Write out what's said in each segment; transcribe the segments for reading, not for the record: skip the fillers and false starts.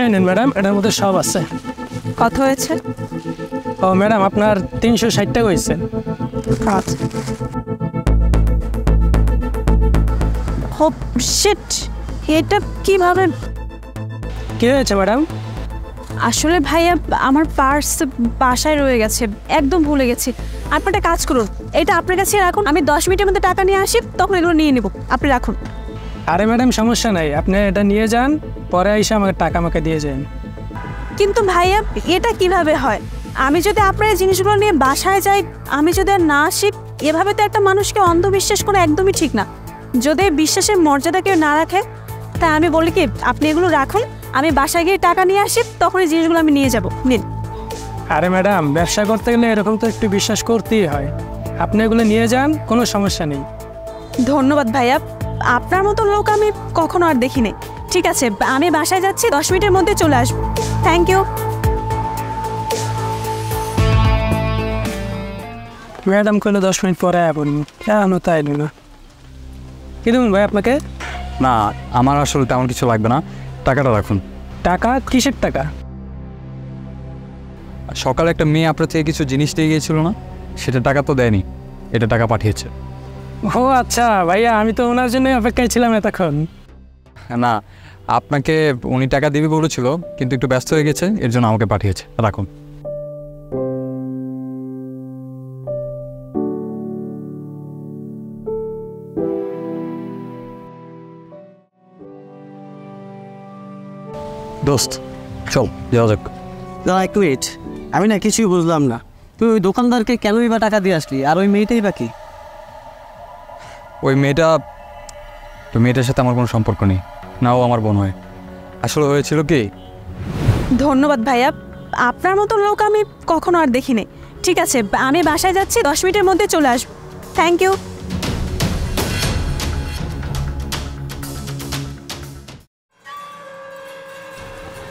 এই নেন ম্যাডাম, এটার মধ্যে সব আছে। কত হয়েছে? ও ম্যাডাম, আপনার 360 টাকা হয়েছে। আচ্ছা। ও শিট, এটা কিভাবে? কি হয়েছে ম্যাডাম? আসলে ভাইয়া আমার পার্স বাসায় রয়ে গেছে, একদম ভুলে গেছি। আপনি একটা কাজ করুন, এটা আপনার কাছে রাখুন, আমি 10 মিনিটের মধ্যে টাকা নিয়ে আসি, তখন এগুলো নিয়ে নেব। আপনি রাখুন। আরে ম্যাডাম সমস্যা নাই, আপনি এটা নিয়ে যান, পরে এসে আমাকে টাকা দিয়ে যান। কিন্তু ভাইয়া এটা কিভাবে হয়? আমি যদি আপনার এই জিনিসগুলো নিয়ে বাসায় যাই, আমি যদি আর না আসি, এভাবে তো একটা মানুষকে অন্ধবিশ্বাস করা একদমই ঠিক না। যদি বিশ্বাসের মর্যাদা কেউ না রাখে, তা আমি বলি কি আপনি এগুলো রাখুন, আমি বাসায় গিয়ে টাকা নিয়ে আসি, তখন এই জিনিসগুলো আমি নিয়ে যাব। নিন। আরে ম্যাডাম, ব্যবসা করতে গেলে এরকম তো একটু বিশ্বাস করতেই হয়। আপনি এগুলো নিয়ে যান, কোনো সমস্যা নেই। ধন্যবাদ ভাইয়া, আপনার মতো লোক আমি কখনো আর দেখিনি। ঠিক আছে, আমি বাসায় যাচ্ছি, 10 মিনিটের মধ্যে চলে আসবো। Thank you. ম্যাডাম কইলো 10 মিনিট পরে বলুন, কেন তাই না? কি দেবেন ভাই আপনাকে? না, আমার আসলে তেমন কিছু লাগবে না, টাকাটা রাখুন। টাকা? কিসের টাকা? সকালে একটা মেয়ে আপনার থেকে কিছু জিনিস দিয়ে গিয়েছিল না, সেটা টাকা তো দেয়নি, এটা টাকা পাঠিয়েছে। ও আচ্ছা ভাইয়া, আমি তো ওনার জন্য অপেক্ষায় ছিলাম এতক্ষণ। না, আপনাকে উনি টাকা দিবে বলেছিল, কিন্তু একটু ব্যস্ত হয়ে গেছে, এর জন্য আমাকে পাঠিয়েছে। রাখুন। দোস্ত চল যাওয়া যাক। দাঁড়া এক মিনিট, আমি না কিছুই বুঝলাম না। তুই ওই দোকানদারকে কেনই বা টাকা দিয়ে আসলি, আর ওই মেয়েটাই বা কি? ওই মেয়েটার সাথে আমার কোনো সম্পর্ক নেই, না ও আমার বোন হয়। আসলে হয়েছিল কি। ধন্যবাদ ভাইয়া, আপনার মতো লোক আমি কখনো আর দেখিনি। ঠিক আছে, আমি বাসায় যাচ্ছি, 10 মিনিটের মধ্যে চলে আসবো। Thank you.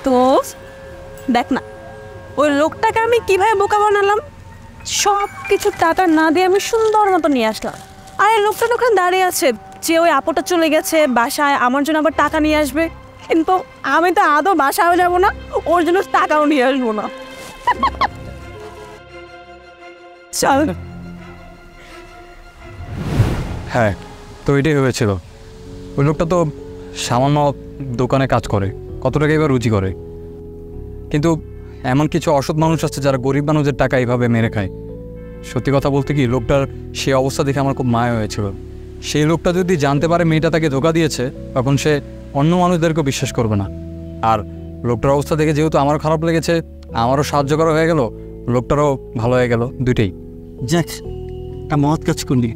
তো দেখ না, ওই লোকটাকে আমি কিভাবে বোকা বানালাম। সব কিছু টাকা না দিয়ে আমি সুন্দর মতো নিয়ে আসলাম, আর এই লোকটা ওখানে দাঁড়িয়ে আছে যে ওই আপুটা চলে গেছে বাসায়, আমার জন্য আবার টাকা নিয়ে আসবে। কিন্তু আমি তো আদৌ বাসায় যাবো না, ওর জন্য টাকাও নিয়ে আসবো না। চল। হ্যাঁ, তো এটাই হয়েছিল। ওই লোকটা তো সামান্য দোকানে কাজ করে, কত টাকা এবার রুজি করে। কিন্তু এমন কিছু অসৎ মানুষ আছে যারা গরিব মানুষের টাকা এইভাবে মেরে খায়। সত্যি কথা বলতে কি, লোকটার সেই অবস্থা দেখে আমার খুব মায়া হয়েছিল। সেই লোকটা যদি জানতে পারে মেয়েটা তাকে ধোঁকা দিয়েছে, তখন সে অন্য মানুষদেরকেও বিশ্বাস করবে না। আর লোকটার অবস্থা দেখে যেহেতু আমারও খারাপ লেগেছে, আমারও সাহায্য করা হয়ে গেল, লোকটারও ভালো হয়ে গেল, দুইটাই। যাক, একটা মহৎ কাজ করলি।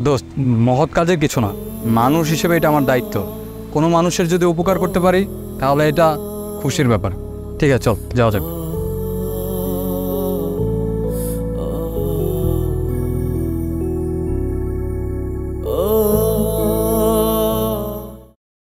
দোস্ত, মহৎ কাজের কিছু না, মানুষ হিসেবে এটা আমার দায়িত্ব। কোনো মানুষের যদি উপকার করতে পারি, তাহলে এটা খুশির ব্যাপার। ঠিক আছে, চল যাওয়া যাক।